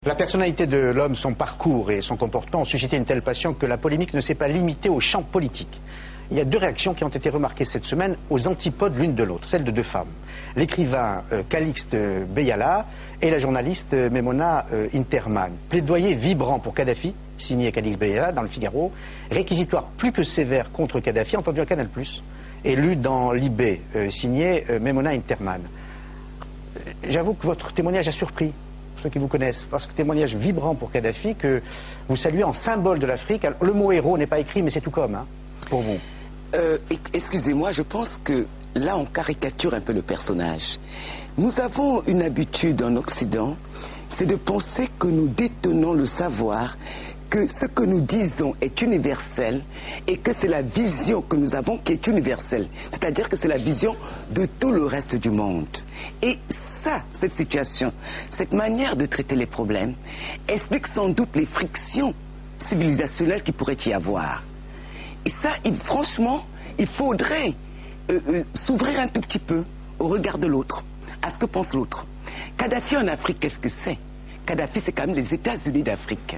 La personnalité de l'homme, son parcours et son comportement ont suscité une telle passion que la polémique ne s'est pas limitée au champ politique. Il y a deux réactions qui ont été remarquées cette semaine aux antipodes l'une de l'autre, celles de deux femmes. L'écrivain Calixte Beyala et la journaliste Memona Interman. Plaidoyer vibrant pour Kadhafi, signé Calixte Beyala dans le Figaro, réquisitoire plus que sévère contre Kadhafi, entendu à Canal+, et lu dans Libé, signé Memona Interman. J'avoue que votre témoignage a surpris ceux qui vous connaissent, parce que témoignage vibrant pour Kadhafi, que vous saluez en symbole de l'Afrique. Le mot héros n'est pas écrit, mais c'est tout comme, hein, pour vous. Excusez-moi, je pense que là on caricature un peu le personnage. Nous avons une habitude en Occident, c'est de penser que nous détenons le savoir, que ce que nous disons est universel et que c'est la vision que nous avons qui est universelle. C'est-à-dire que c'est la vision de tout le reste du monde. Et ça, cette situation, cette manière de traiter les problèmes, explique sans doute les frictions civilisationnelles qu'il pourrait y avoir. Et ça, franchement, il faudrait s'ouvrir un tout petit peu au regard de l'autre, à ce que pense l'autre. Kadhafi en Afrique, qu'est-ce que c'est? Kadhafi, c'est quand même les États-Unis d'Afrique,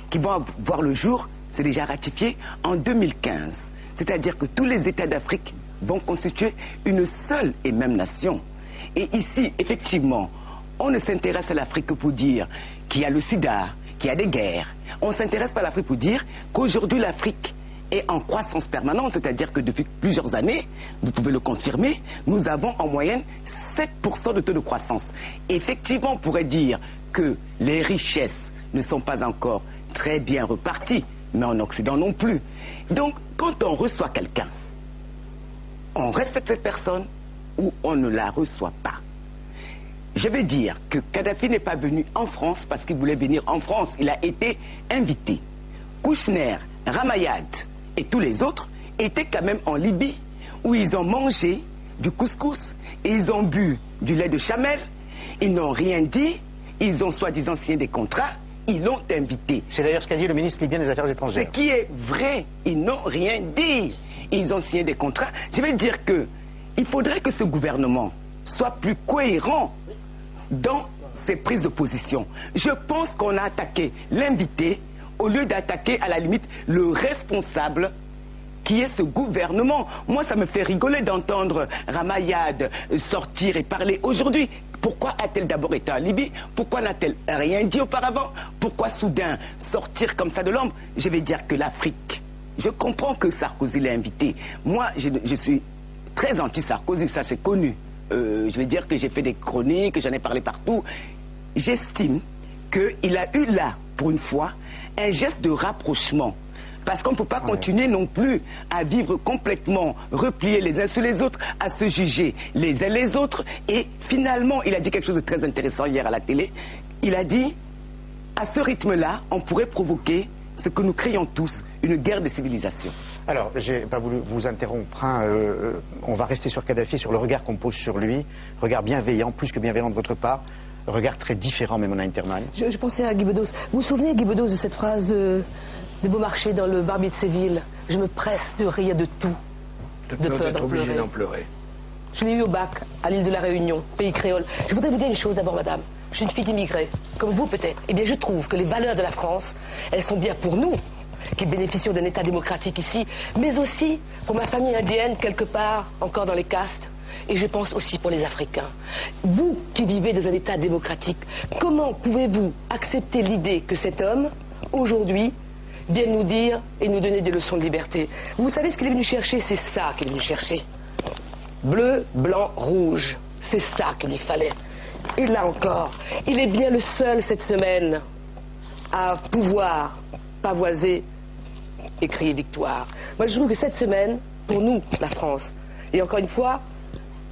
qui vont voir le jour, c'est déjà ratifié, en 2015. C'est-à-dire que tous les États d'Afrique vont constituer une seule et même nation. Et ici, effectivement, on ne s'intéresse à l'Afrique que pour dire qu'il y a le sida, qu'il y a des guerres. On ne s'intéresse pas à l'Afrique pour dire qu'aujourd'hui l'Afrique est en croissance permanente, c'est-à-dire que depuis plusieurs années, vous pouvez le confirmer, nous avons en moyenne 7% de taux de croissance. Effectivement, on pourrait dire que les richesses ne sont pas encore très bien reparties, mais en Occident non plus. Donc, quand on reçoit quelqu'un, on respecte cette personne ou on ne la reçoit pas. Je vais dire que Kadhafi n'est pas venu en France parce qu'il voulait venir en France. Il a été invité. Kouchner, Ramayad et tous les autres étaient quand même en Libye, où ils ont mangé du couscous et ils ont bu du lait de chamel. Ils n'ont rien dit. Ils ont soi-disant signé des contrats. Ils l'ont invité. C'est d'ailleurs ce qu'a dit le ministre libyen des Affaires étrangères. Ce qui est vrai. Ils n'ont rien dit. Ils ont signé des contrats. Je vais dire que il faudrait que ce gouvernement soit plus cohérent dans ses prises de position. Je pense qu'on a attaqué l'invité au lieu d'attaquer à la limite le responsable qui est ce gouvernement. Moi, ça me fait rigoler d'entendre Ramayad sortir et parler aujourd'hui. Pourquoi a-t-elle d'abord été en Libye? Pourquoi n'a-t-elle rien dit auparavant? Pourquoi soudain sortir comme ça de l'ombre? Je vais dire que l'Afrique, je comprends que Sarkozy l'ait invité. Moi, je suis très anti-Sarkozy, ça c'est connu. Je vais dire que j'ai fait des chroniques, j'en ai parlé partout. J'estime qu'il a eu là, pour une fois, un geste de rapprochement. Parce qu'on ne peut pas continuer non plus à vivre complètement repliés les uns sur les autres, à se juger les uns les autres. Et finalement, il a dit quelque chose de très intéressant hier à la télé. Il a dit, à ce rythme-là, on pourrait provoquer ce que nous craignons tous, une guerre des civilisations. Alors, je n'ai pas voulu vous interrompre. On va rester sur Kadhafi, sur le regard qu'on pose sur lui. Regard bienveillant, plus que bienveillant de votre part. Regard très différent, Memona Interman. Je pensais à Guy Bedos. Vous vous souvenez, Guy Bedos, de cette phrase de Beaumarchais dans le Barbier de Séville? Je me presse de rire de tout. De peur d'être obligé d'en pleurer. Je l'ai eu au bac, à l'île de la Réunion, pays créole. Je voudrais vous dire une chose d'abord, madame. Je suis une fille d'immigrés, comme vous peut-être. Eh bien, je trouve que les valeurs de la France, elles sont bien pour nous, qui bénéficions d'un État démocratique ici, mais aussi pour ma famille indienne, quelque part, encore dans les castes, et je pense aussi pour les Africains. Vous qui vivez dans un État démocratique, comment pouvez-vous accepter l'idée que cet homme, aujourd'hui, vienne nous dire et nous donner des leçons de liberté? Vous savez ce qu'il est venu chercher? C'est ça qu'il est venu chercher. Bleu, blanc, rouge. C'est ça qu'il lui fallait. Et là encore, il est bien le seul cette semaine à pouvoir pavoiser et crier victoire. Moi, je trouve que cette semaine, pour nous, la France, et encore une fois,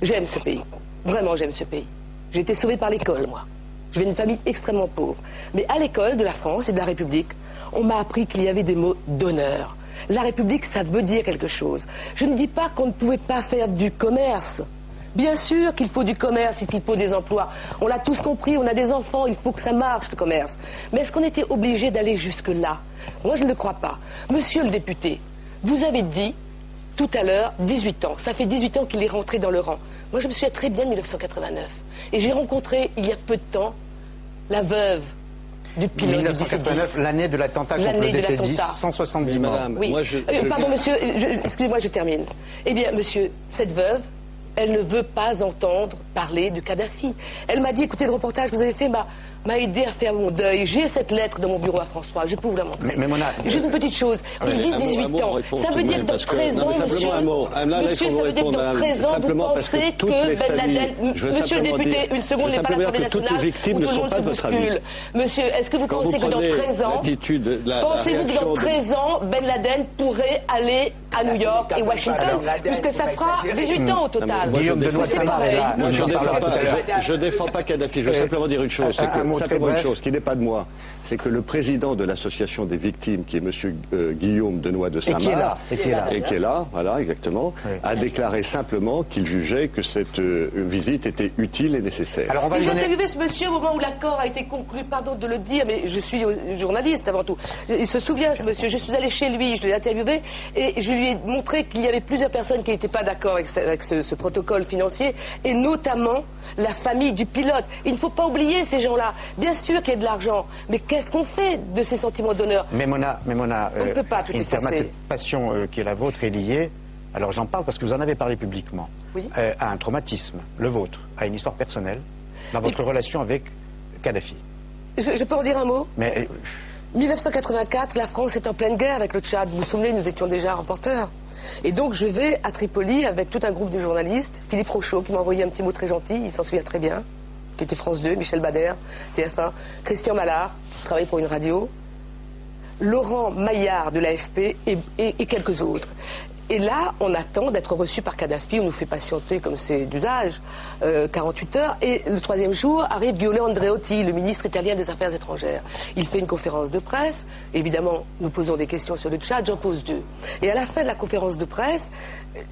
j'aime ce pays. Vraiment, j'aime ce pays. J'ai été sauvée par l'école, moi. Je viens d'une famille extrêmement pauvre. Mais à l'école de la France et de la République, on m'a appris qu'il y avait des mots d'honneur. La République, ça veut dire quelque chose. Je ne dis pas qu'on ne pouvait pas faire du commerce. Bien sûr qu'il faut du commerce et qu'il faut des emplois. On l'a tous compris, on a des enfants, il faut que ça marche, le commerce. Mais est-ce qu'on était obligé d'aller jusque-là? Moi, je ne le crois pas. Monsieur le député, vous avez dit tout à l'heure 18 ans. Ça fait 18 ans qu'il est rentré dans le rang. Moi, je me souviens très bien de 1989. Et j'ai rencontré, il y a peu de temps, la veuve du pilote du 1989, l'année de l'attentat contre le DC-10, 170 morts. Madame, Oui. moi Pardon, monsieur, excusez-moi, je termine. Eh bien, monsieur, cette veuve, elle ne veut pas entendre parler de Kadhafi. Elle m'a dit, écoutez, le reportage que vous avez fait m'a aidé à faire mon deuil. J'ai cette lettre dans mon bureau à France 3, je peux vous la montrer. Mais Mona, juste une petite chose, il dit 18 ans. Ça veut dire que dans 13 ans, monsieur, monsieur, ça veut dire que dans 13 ans, vous pensez que Ben Laden... Monsieur le député, une seconde n'est pas l'Assemblée nationale où tout le monde se bouscule. Monsieur, est-ce que vous pensez que dans 13 ans, pensez-vous que dans 13 ans, Ben Laden pourrait aller à New York et Washington, puisque ça fera 18 ans au total. Guillaume de Noix-Samar est là. Je ne défends pas Kadhafi, je veux simplement dire une chose, c'est que simplement une chose qui n'est pas de moi, c'est que le président de l'association des victimes, qui est monsieur Guillaume de Noix-Samar, et qui est là, voilà, exactement, a déclaré simplement qu'il jugeait que cette visite était utile et nécessaire. Alors on va j'ai interviewé ce monsieur au moment où l'accord a été conclu, pardon de le dire, mais je suis journaliste avant tout. Il se souvient, ce monsieur, je suis allé chez lui, je l'ai interviewé, et je lui ai montré qu'il y avait plusieurs personnes qui n'étaient pas d'accord avec ce protocole financier, et notamment la famille du pilote. Il ne faut pas oublier ces gens-là. Bien sûr qu'il y a de l'argent, mais qu'est-ce qu'on fait de ces sentiments d'honneur? Mais Mona, on ne peut pas tout effacer. Cette passion qui est la vôtre est liée, alors j'en parle parce que vous en avez parlé publiquement, oui. À un traumatisme, le vôtre, à une histoire personnelle, dans votre relation avec Kadhafi. Je peux en dire un mot? Mais 1984, la France est en pleine guerre avec le Tchad. Vous vous souvenez, nous étions déjà reporters. Et donc je vais à Tripoli avec tout un groupe de journalistes, Philippe Rochaud qui m'a envoyé un petit mot très gentil, il s'en souvient très bien, qui était France 2, Michel Bader, TF1, Christian Mallard, qui travaille pour une radio, Laurent Maillard de l'AFP et quelques autres. Et là, on attend d'être reçu par Kadhafi, on nous fait patienter comme c'est d'usage, 48 heures. Et le troisième jour, arrive Giulio Andreotti, le ministre italien des Affaires étrangères. Il fait une conférence de presse. Évidemment, nous posons des questions sur le Tchad, j'en pose 2. Et à la fin de la conférence de presse,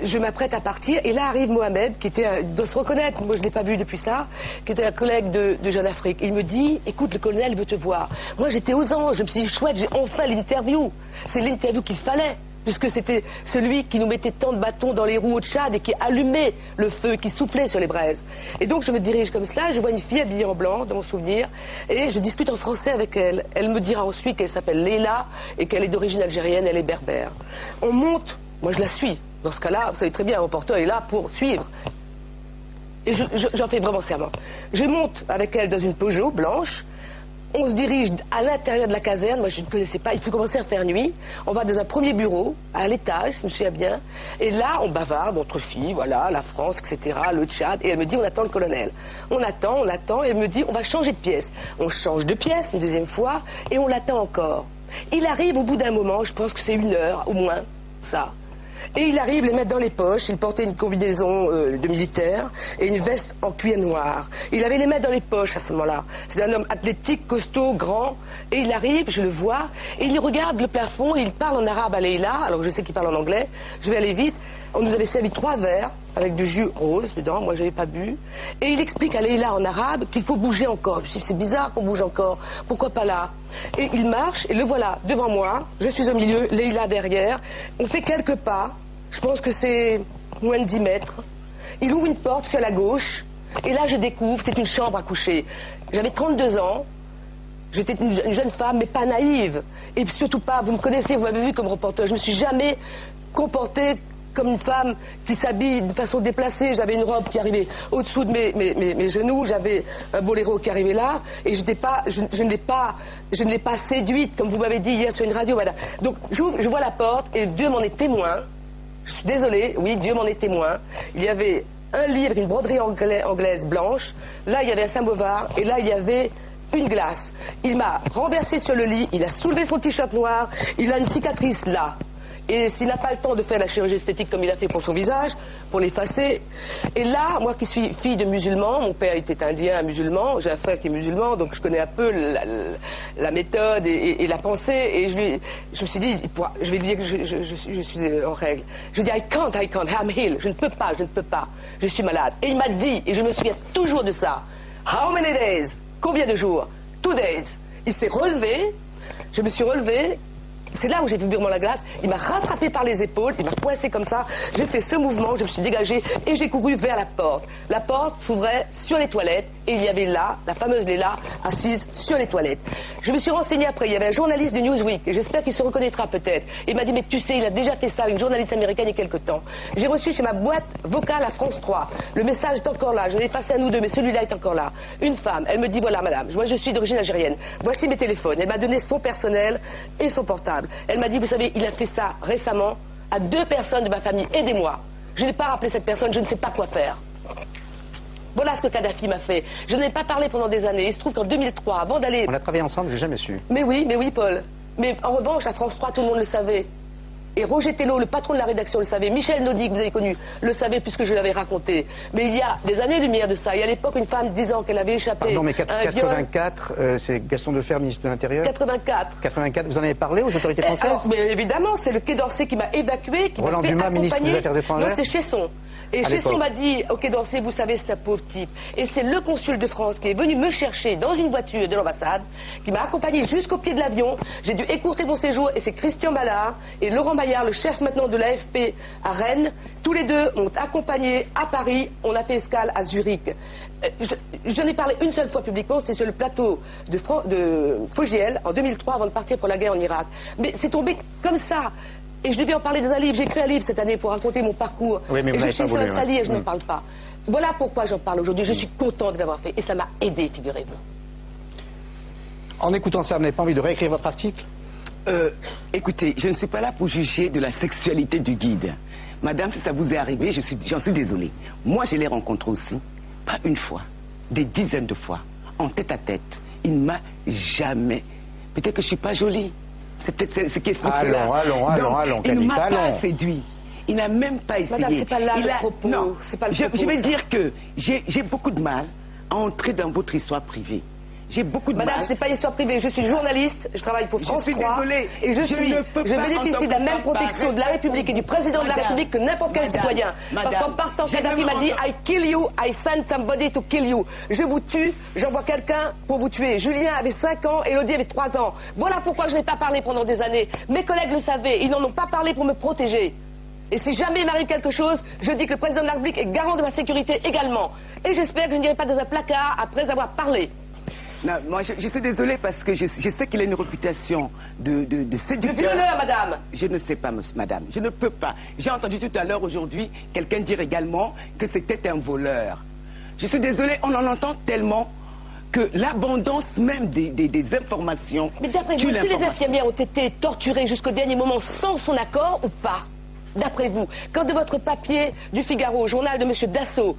je m'apprête à partir. Et là arrive Mohamed, qui était, doit se reconnaître, moi je ne l'ai pas vu depuis ça, qui était un collègue de Jeune Afrique. Il me dit, écoute, le colonel veut te voir. Moi j'étais aux anges, je me suis dit, chouette, j'ai enfin l'interview. C'est l'interview qu'il fallait. Puisque c'était celui qui nous mettait tant de bâtons dans les roues au Tchad et qui allumait le feu, qui soufflait sur les braises. Et donc je me dirige comme cela, je vois une fille habillée en blanc, dans mon souvenir, et je discute en français avec elle. Elle me dira ensuite qu'elle s'appelle Leila et qu'elle est d'origine algérienne, elle est berbère. On monte, moi je la suis. Dans ce cas-là, vous savez très bien, un reporter est là pour suivre. Et j'en fais vraiment serment. Je monte avec elle dans une Peugeot blanche. On se dirige à l'intérieur de la caserne, moi je ne connaissais pas, il faut commencer à faire nuit. On va dans un premier bureau, à l'étage, je me souviens bien. Et là, on bavarde entre filles, voilà, la France, etc., le Tchad. Et elle me dit, on attend le colonel. On attend, et elle me dit, on va changer de pièce. On change de pièce une deuxième fois, et on l'attend encore. Il arrive au bout d'un moment, je pense que c'est 1 heure au moins, ça. Et il arrive les mettre dans les poches, il portait une combinaison de militaire et une veste en cuir noir. Il avait les mains dans les poches à ce moment-là. C'est un homme athlétique, costaud, grand, et il arrive, je le vois, et il regarde le plafond, et il parle en arabe à Leila, alors que je sais qu'il parle en anglais, je vais aller vite. On nous avait servi 3 verres avec du jus rose dedans, moi je n'avais pas bu, et il explique à Leila en arabe qu'il faut bouger encore. Je me suis dit, c'est bizarre qu'on bouge encore, pourquoi pas là? Et il marche, et le voilà devant moi, je suis au milieu, Leila derrière, on fait quelques pas. Je pense que c'est moins de 10 mètres. Il ouvre une porte sur la gauche, et là je découvre, c'est une chambre à coucher. J'avais 32 ans, j'étais une jeune femme, mais pas naïve. Et surtout pas, vous me connaissez, vous m'avez vu comme reporter, je me suis jamais comportée comme une femme qui s'habille de façon déplacée. J'avais une robe qui arrivait au-dessous de mes genoux, j'avais un boléro qui arrivait là, et je ne l'ai pas séduite, comme vous m'avez dit hier sur une radio, madame. Donc j'ouvre, je vois la porte, et Dieu m'en est témoin. Je suis désolée, oui, Dieu m'en est témoin. Il y avait un lit avec une broderie anglaise blanche. Là, il y avait un samovar. Et là, il y avait une glace. Il m'a renversé sur le lit. Il a soulevé son t-shirt noir. Il a une cicatrice là. Et s'il n'a pas le temps de faire la chirurgie esthétique comme il a fait pour son visage, pour l'effacer. Et là, moi qui suis fille de musulman, mon père était indien, musulman, j'ai un frère qui est musulman, donc je connais un peu la méthode et la pensée. Et je me suis dit, je vais lui dire que je suis en règle. Je lui ai dit, I can't, I'm ill. Je ne peux pas, je suis malade. Et il m'a dit, et je me souviens toujours de ça, how many days? Combien de jours? 2 days. Il s'est relevé, je me suis relevée. C'est là où j'ai vu virement la glace. Il m'a rattrapé par les épaules, il m'a coincé comme ça. J'ai fait ce mouvement, je me suis dégagée et j'ai couru vers la porte. La porte s'ouvrait sur les toilettes et il y avait là, la fameuse Léla, assise sur les toilettes. Je me suis renseignée après, il y avait un journaliste de Newsweek, et j'espère qu'il se reconnaîtra peut-être. Il m'a dit, mais tu sais, il a déjà fait ça, une journaliste américaine il y a quelque temps. J'ai reçu chez ma boîte vocale à France 3. Le message est encore là, je l'ai effacé à nous deux, mais celui-là est encore là. Une femme, elle me dit, voilà madame, moi je suis d'origine algérienne, voici mes téléphones. Elle m'a donné son personnel et son portable. Elle m'a dit, vous savez, il a fait ça récemment à 2 personnes de ma famille, aidez-moi. Je n'ai pas rappelé cette personne, je ne sais pas quoi faire. Voilà ce que Kadhafi m'a fait. Je n'ai pas parlé pendant des années. Il se trouve qu'en 2003, avant d'aller... On a travaillé ensemble, j'ai jamais su. Mais oui, Paul. Mais en revanche, à France 3, tout le monde le savait. Et Roger Tello, le patron de la rédaction, le savait. Michel Naudy, que vous avez connu, le savait puisque je l'avais raconté. Mais il y a des années-lumière de ça. Et à l'époque, une femme disant qu'elle avait échappé Pardon, mais à un viol... 84, c'est Gaston Defferre, ministre de l'Intérieur. 84. 84, vous en avez parlé aux autorités françaises? Alors, mais évidemment, c'est le Quai d'Orsay qui m'a évacué, qui m'a fait Dumas, accompagner... ministre des Affaires étrangères. Non, c'est Chesson. Et Chesson m'a dit, au Quai d'Orsay, vous savez, c'est un pauvre type. Et c'est le consul de France qui est venu me chercher dans une voiture de l'ambassade, qui m'a accompagné jusqu'au pied de l'avion. J'ai dû écourter mon séjour, et c'est Christian Ballard et Laurent Maillard, le chef maintenant de l'AFP à Rennes. Tous les deux m'ont accompagné à Paris. On a fait escale à Zurich. Je n'ai parlé une seule fois publiquement, c'est sur le plateau de Fogiel en 2003, avant de partir pour la guerre en Irak. Mais c'est tombé comme ça. Et je devais en parler dans un livre. J'ai écrit un livre cette année pour raconter mon parcours. Oui, mais et je suis installée et je n'en parle pas. Voilà pourquoi j'en parle aujourd'hui. Je suis contente de l'avoir fait. Et ça m'a aidé, figurez-vous. En écoutant ça, vous n'avez pas envie de réécrire votre article? Écoutez, je ne suis pas là pour juger de la sexualité du guide. Madame, si ça vous est arrivé, j'en suis désolée. Moi, je l'ai rencontré aussi, pas une fois, des dizaines de fois, en tête à tête. Il ne m'a jamais... Peut-être que je ne suis pas jolie. C'est peut-être ce qui explique cela. Allons, il ne m'a pas séduit. Il n'a même pas essayé. Madame, c'est pas là le propos. Non, pas le propos, je vais dire que j'ai beaucoup de mal à entrer dans votre histoire privée. J'ai beaucoup de mal. Madame, ce n'est pas une histoire privée. Je suis journaliste, je travaille pour France 3. Je suis désolée. Et je bénéficie de la même protection de la République et du président de la République que n'importe quel citoyen. Parce qu'en partant, Kadhafi m'a dit I kill you, I send somebody to kill you. Je vous tue, j'envoie quelqu'un pour vous tuer. Julien avait 5 ans, Élodie avait 3 ans. Voilà pourquoi je n'ai pas parlé pendant des années. Mes collègues le savaient, ils n'en ont pas parlé pour me protéger. Et si jamais il m'arrive quelque chose, je dis que le président de la République est garant de ma sécurité également. Et j'espère que je n'irai pas dans un placard après avoir parlé. Non, moi, je suis désolée parce que je sais qu'il a une réputation de séducteur. De violeur, madame. Je ne sais pas, madame. Je ne peux pas. J'ai entendu tout à l'heure, aujourd'hui, quelqu'un dire également que c'était un voleur. Je suis désolée, on en entend tellement que l'abondance même des informations... Mais d'après vous, est-ce que les infirmières ont été torturées jusqu'au dernier moment sans son accord ou pas? D'après vous, quand de votre papier du Figaro, journal de M. Dassault,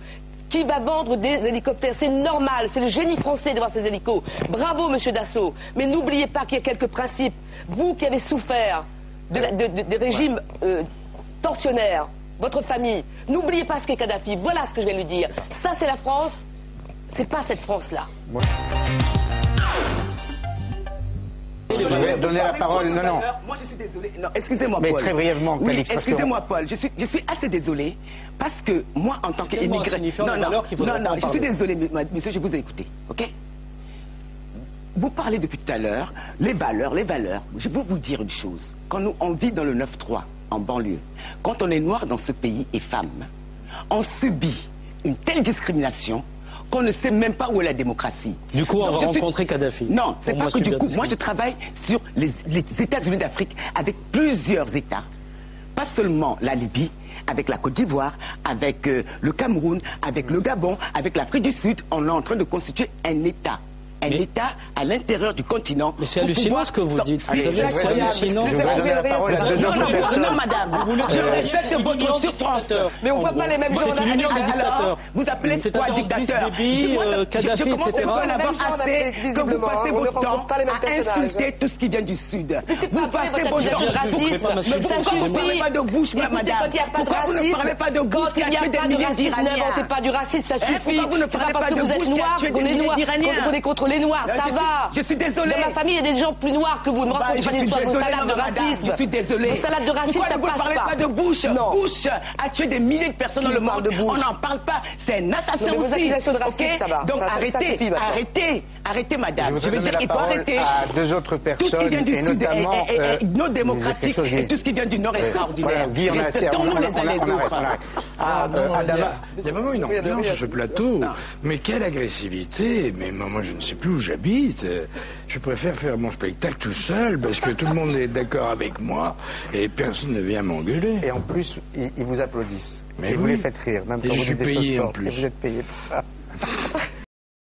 qui va vendre des hélicoptères? C'est normal, c'est le génie français de voir ces hélicos. Bravo, monsieur Dassault. Mais n'oubliez pas qu'il y a quelques principes. Vous qui avez souffert des régimes tortionnaires, votre famille, n'oubliez pas ce qu'est Kadhafi. Voilà ce que je vais lui dire. Ça, c'est la France. C'est pas cette France-là. Ouais. Je vais donner la parole. Non. Moi, je suis désolé. Non, excusez-moi, mais Paul. Très brièvement, oui, excusez-moi, Paul. Je suis assez désolé parce que moi, en tant qu'immigré... Non, je suis désolé, monsieur, je vous ai écouté, ok? Vous parlez depuis tout à l'heure, les valeurs. Je veux vous dire une chose. Quand on vit dans le 9-3, en banlieue, quand on est noir dans ce pays et femme, on subit une telle discrimination qu'on ne sait même pas où est la démocratie. Du coup, on va rencontrer Kadhafi. Non, c'est pas que du coup. Moi, je travaille sur les États-Unis d'Afrique avec plusieurs États. Pas seulement la Libye, avec la Côte d'Ivoire, avec le Cameroun, avec le Gabon, avec l'Afrique du Sud. On est en train de constituer un État. Un État à l'intérieur du continent. Mais c'est hallucinant ce que vous dites. C'est hallucinant. Je vais donner la parole à deux autres personnes. Non, madame. Je respecte votre souffrance. Mais on ne voit pas les mêmes gens. C'est une union des dictateurs. Vous appelez quoi dictateur? Kadhafi, etc. Que vous passez votre temps à insulter tout ce qui vient du Sud. Vous passez votre temps de racisme. Ça suffit. Vous ne parlez pas de bouche, madame. Quand il n'y a pas de racisme, quand il n'y a pas de racisme, n'inventez pas du racisme, ça suffit. C'est pas parce que vous êtes noir qu'on est noir, qu'on est contre les noirs, ça va. Je suis désolé. Dans ma famille, il y a des gens plus noirs que vous. Ne me racontez pas d'histoire de salade de racisme. Je suis désolé. Vos salades de racisme, ça passe pas. Vous ne parlez pas de Bush. Bush a tué des milliers de personnes dans le monde. On n'en parle pas. C'est un assassin aussi. Vos accusations de racisme, ça va. Donc arrêtez. Arrêtez, madame. Je veux dire, il faut arrêter. À deux autres personnes, tout ce qui vient du Sud est non démocratique et tout ce qui vient du Nord est extraordinaire. Respectons-nous les uns les autres. Il y a vraiment une ambiance sur ce plateau. Mais quelle agressivité. Mais moi, je ne sais plus où j'habite. Je préfère faire mon spectacle tout seul parce que tout le monde est d'accord avec moi et personne ne vient m'engueuler. Et en plus, ils vous applaudissent. Mais et vous les faites rire, même quand vous dites des choses fortes. Et vous êtes payé pour ça.